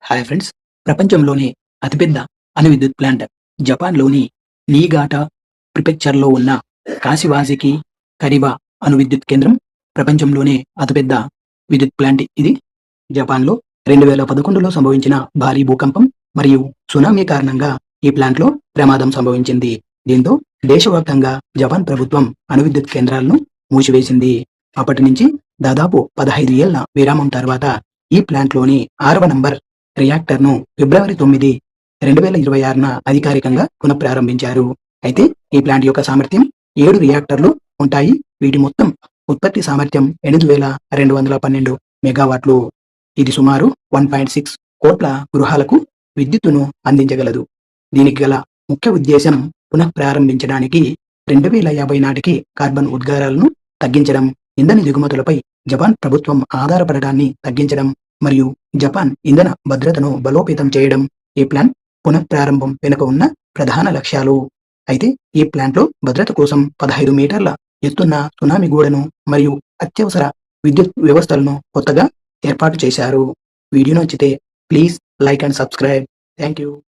Hi friends. ప్రపంచంలోనే అతిపెద్ద అణు విద్యుత్ ప్లాంట్ జపాన్‌లోని నీగాటా ప్రిఫెక్చర్‌లో ఉన్న కాశివాసికి కరిబా అణు విద్యుత్ కేంద్రం ప్రపంచంలోనే అతిపెద్ద విద్యుత్ ప్లాంట్ ఇది. జపాన్‌లో 2011లో సంభవించిన భారీ భూకంపం మరియు సునామీ కారణంగా ఈ ప్లాంట్‌లో ప్రమాదం సంభవించింది. దీంతో దేశవ్యాప్తంగా జపాన్ ప్రభుత్వం అణు విద్యుత్ కేంద్రాలను మూసివేసింది. అప్పటి నుంచి దాదాపు 15 ఏళ్ల విరామం తర్వాత ఈ ప్లాంట్‌లోని 6వ నంబర్ రియాక్టర్‌ను ఫిబ్రవరి 9, 2026న అధికారికంగా పునఃప్రారంభించారు. అయితే ఈ ప్లాంట్ యొక్క సామర్థ్యం 7 రియాక్టర్లు ఉంటాయి. వీటి మొత్తం ఉత్పత్తి సామర్థ్యం 8212 మెగావాట్లు. ఇది సుమారు 1.6 కోట్ల గృహాలకు విద్యుత్తును అందించగలదు. దీనికి గల ముఖ్య ఉద్దేశం పునఃప్రారంభించడానికి 2050 నాటికి కార్బన్ ఉద్గారాలను తగ్గించడం, ఇంధన దిగుమతులపై జపాన్ ప్రభుత్వం ఆధారపడడాన్ని తగ్గించడం మరియు జపాన్ ఇంధన భద్రతను బలోపేతం చేయడం ఈ ప్లాంట్ పునఃప్రారంభం వెనుక ఉన్న ప్రధాన లక్ష్యాలు. అయితే ఈ ప్లాంట్లో భద్రత కోసం 15 మీటర్ల ఎత్తున్న సునామీ గోడను మరియు అత్యవసర విద్యుత్ వ్యవస్థలను కొత్తగా ఏర్పాటు చేశారు. వీడియో నచ్చితే please like and subscribe. Thank you.